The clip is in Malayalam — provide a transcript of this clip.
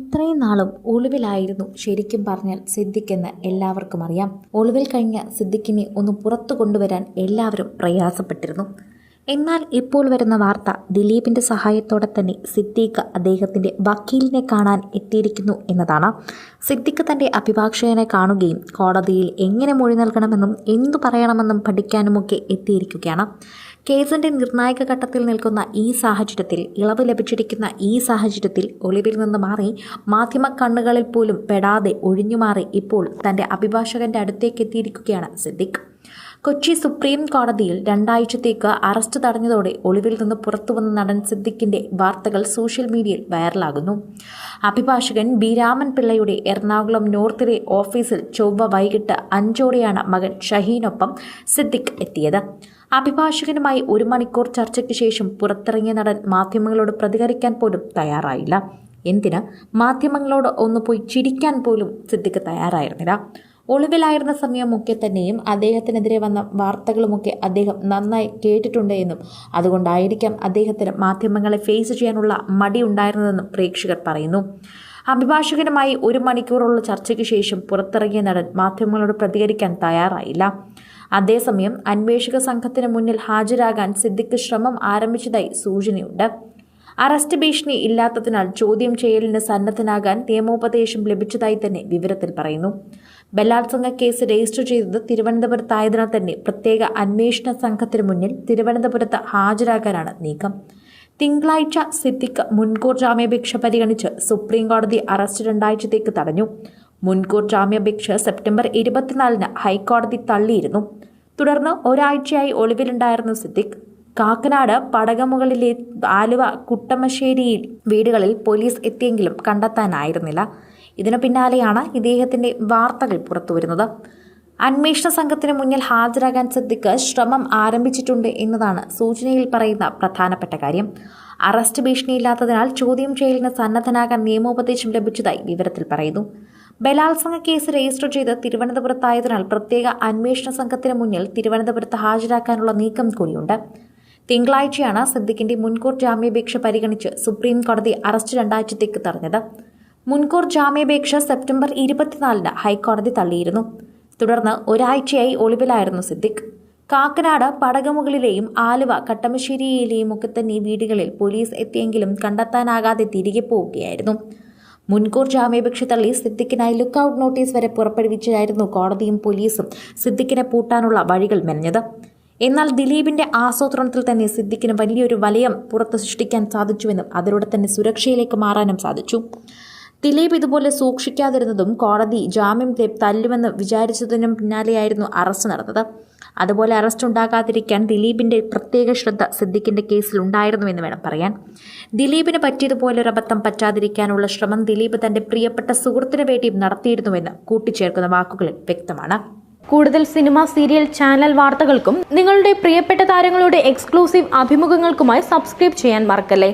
ഇത്രയും നാളും ഒളിവിലായിരുന്നു ശരിക്കും പറഞ്ഞാൽ സിദ്ദിഖെന്ന് എല്ലാവർക്കും അറിയാം. ഒളിവിൽ കഴിഞ്ഞ സിദ്ദിഖിനെ ഒന്ന് പുറത്തു കൊണ്ടുവരാൻ എല്ലാവരും പ്രയാസപ്പെട്ടിരുന്നു. എന്നാൽ ഇപ്പോൾ വരുന്ന വാർത്ത ദിലീപിൻ്റെ സഹായത്തോടെ തന്നെ സിദ്ദിഖ് അദ്ദേഹത്തിൻ്റെ വക്കീലിനെ കാണാൻ എത്തിയിരിക്കുന്നു എന്നതാണ്. സിദ്ദിഖ് തൻ്റെ അഭിഭാഷകനെ കാണുകയും കോടതിയിൽ എങ്ങനെ മൊഴി നൽകണമെന്നും എന്തു പറയണമെന്നും പഠിക്കാനുമൊക്കെ എത്തിയിരിക്കുകയാണ്. കേസിൻ്റെ നിർണായക ഘട്ടത്തിൽ നിൽക്കുന്ന ഈ സാഹചര്യത്തിൽ, ഇളവ് ലഭിച്ചിരിക്കുന്ന ഈ സാഹചര്യത്തിൽ ഒളിവിൽ നിന്ന് മാറി മാധ്യമ കണ്ണുകളിൽ പോലും പെടാതെ ഒഴിഞ്ഞുമാറി ഇപ്പോൾ തൻ്റെ അഭിഭാഷകൻ്റെ അടുത്തേക്ക് എത്തിയിരിക്കുകയാണ് സിദ്ദിഖ്. കൊച്ചി സുപ്രീം കോടതിയിൽ 2 ആഴ്ചത്തേക്ക് അറസ്റ്റ് തടഞ്ഞതോടെ ഒളിവിൽ നിന്ന് പുറത്തുവന്ന നടൻ സിദ്ദിഖിന്റെ വാർത്തകൾ സോഷ്യൽ മീഡിയയിൽ വൈറലാകുന്നു. അഭിഭാഷകൻ ബി രാമൻ പിള്ളയുടെ എറണാകുളം നോർത്തിലെ ഓഫീസിൽ ചൊവ്വ വൈകിട്ട് 5ഓടെയാണ് മകൻ ഷഹീനൊപ്പം സിദ്ദിഖ് എത്തിയത്. അഭിഭാഷകനുമായി 1 മണിക്കൂർ ചർച്ചയ്ക്ക് ശേഷം പുറത്തിറങ്ങിയ നടൻ മാധ്യമങ്ങളോട് പ്രതികരിക്കാൻ പോലും തയ്യാറായില്ല. എന്തിന്, മാധ്യമങ്ങളോട് ഒന്ന് പോയി ചിരിക്കാൻ പോലും സിദ്ദിഖ് തയ്യാറായിരുന്നില്ല. ഒളിവിലായിരുന്ന സമയമൊക്കെ തന്നെയും അദ്ദേഹത്തിനെതിരെ വന്ന വാർത്തകളുമൊക്കെ അദ്ദേഹം നന്നായി കേട്ടിട്ടുണ്ട് എന്നും അതുകൊണ്ടായിരിക്കാം അദ്ദേഹത്തിന് മാധ്യമങ്ങളെ ഫേസ് ചെയ്യാനുള്ള മടി ഉണ്ടായിരുന്നതെന്നും പ്രേക്ഷകർ പറയുന്നു. അഭിഭാഷകനുമായി 1 മണിക്കൂറുള്ള ചർച്ചയ്ക്ക് ശേഷം പുറത്തിറങ്ങിയ നടൻ മാധ്യമങ്ങളോട് പ്രതികരിക്കാൻ തയ്യാറായില്ല. അതേസമയം അന്വേഷക സംഘത്തിന് മുന്നിൽ ഹാജരാകാൻ സിദ്ദിഖ് ശ്രമം ആരംഭിച്ചതായി സൂചനയുണ്ട്. അറസ്റ്റ് ഭീഷണി ഇല്ലാത്തതിനാൽ ചോദ്യം ചെയ്യലിന് സന്നദ്ധനാകാൻ നിയമോപദേശം ലഭിച്ചതായി തന്നെ വിവരത്തിൽ പറയുന്നു. ബലാത്സംഗ കേസ് രജിസ്റ്റർ ചെയ്തത് തിരുവനന്തപുരത്തായതിനാൽ തന്നെ പ്രത്യേക അന്വേഷണ സംഘത്തിന് മുന്നിൽ തിരുവനന്തപുരത്ത് ഹാജരാകാനാണ് നീക്കം. തിങ്കളാഴ്ച സിദ്ദിഖ് മുൻകൂർ ജാമ്യാപേക്ഷ പരിഗണിച്ച് സുപ്രീം കോടതി അറസ്റ്റ് 2 ആഴ്ചത്തേക്ക് തടഞ്ഞു. മുൻകൂർ ജാമ്യാപേക്ഷ സെപ്റ്റംബർ 24-ന് ഹൈക്കോടതി തള്ളിയിരുന്നു. തുടർന്ന് ഒരാഴ്ചയായി ഒളിവിലുണ്ടായിരുന്ന സിദ്ദിഖ് കാക്കനാട് പടകമുകളിലെ ആലുവ കുട്ടമശ്ശേരിയിൽ വീടുകളിൽ പോലീസ് എത്തിയെങ്കിലും കണ്ടെത്താനായിരുന്നില്ല. ഇതിനു പിന്നാലെയാണ് ഇദ്ദേഹത്തിന്റെ വാർത്തകൾ പുറത്തുവരുന്നത്. അന്വേഷണ സംഘത്തിന് മുന്നിൽ ഹാജരാകാൻ സിദ്ദിഖ് ശ്രമം ആരംഭിച്ചിട്ടുണ്ട് എന്നതാണ് സൂചനയിൽ പറയുന്ന പ്രധാനപ്പെട്ട കാര്യം. അറസ്റ്റ് ഭീഷണിയില്ലാത്തതിനാൽ ചോദ്യം ചെയ്യലിന് സന്നദ്ധനാകാൻ നിയമോപദേശം ലഭിച്ചതായി വിവരത്തിൽ പറയുന്നു. ബലാത്സംഗ കേസ് രജിസ്റ്റർ ചെയ്ത് തിരുവനന്തപുരത്തായതിനാൽ പ്രത്യേക അന്വേഷണ സംഘത്തിന് മുന്നിൽ തിരുവനന്തപുരത്ത് ഹാജരാക്കാനുള്ള നീക്കം കൂടിയുണ്ട്. തിങ്കളാഴ്ചയാണ് സിദ്ദിഖിന്റെ മുൻകൂർ ജാമ്യാപേക്ഷ പരിഗണിച്ച് സുപ്രീം കോടതി അറസ്റ്റ് 2 ആഴ്ചത്തേക്ക് തടഞ്ഞത്. മുൻകൂർ ജാമ്യാപേക്ഷ സെപ്റ്റംബർ 24-ന് ഹൈക്കോടതി തള്ളിയിരുന്നു. തുടർന്ന് ഒരാഴ്ചയായി ഒളിവിലായിരുന്നു സിദ്ദിഖ്. കാക്കനാട് പടകമുകളിലെയും ആലുവ കട്ടമശ്ശേരിയിലെയും ഒക്കെ തന്നെ വീടുകളിൽ പോലീസ് എത്തിയെങ്കിലും കണ്ടെത്താനാകാതെ തിരികെ പോവുകയായിരുന്നു. മുൻകൂർ ജാമ്യാപേക്ഷ തള്ളി സിദ്ദിഖിനായി ലുക്കൌട്ട് നോട്ടീസ് വരെ പുറപ്പെടുവിച്ചായിരുന്നു കോടതിയും പോലീസും സിദ്ദിഖിനെ പൂട്ടാനുള്ള വഴികൾ മെനഞ്ഞത്. എന്നാൽ ദിലീപിന്റെ ആസൂത്രണത്തിൽ തന്നെ സിദ്ദിഖിന് വലിയൊരു വലയം പുറത്ത് സൃഷ്ടിക്കാൻ സാധിച്ചുവെന്നും അതിലൂടെ തന്നെ സുരക്ഷയിലേക്ക് മാറാനും സാധിച്ചു. ദിലീപ് ഇതുപോലെ സൂക്ഷിക്കാതിരുന്നതും കോടതി ജാമ്യം തല്ലുമെന്ന് വിചാരിച്ചതിനും പിന്നാലെയായിരുന്നു അറസ്റ്റ് നടന്നത്. അതുപോലെ അറസ്റ്റ് ഉണ്ടാകാതിരിക്കാൻ ദിലീപിന്റെ പ്രത്യേക ശ്രദ്ധ സിദ്ദിഖിന്റെ കേസിൽ ഉണ്ടായിരുന്നുവെന്ന് വേണം പറയാൻ. ദിലീപിന് പറ്റിയതുപോലൊരു അബദ്ധം പറ്റാതിരിക്കാനുള്ള ശ്രമം ദിലീപ് തന്റെ പ്രിയപ്പെട്ട സുഹൃത്തിനു വേണ്ടിയും നടത്തിയിരുന്നുവെന്ന് കൂട്ടിച്ചേർക്കുന്ന വാക്കുകളിൽ വ്യക്തമാണ്. കൂടുതൽ സിനിമ, സീരിയൽ, ചാനൽ വാർത്തകൾക്കും നിങ്ങളുടെ പ്രിയപ്പെട്ട താരങ്ങളുടെ എക്സ്ക്ലൂസീവ് അഭിമുഖങ്ങൾക്കുമായി സബ്സ്ക്രൈബ് ചെയ്യാൻ മറക്കല്ലേ.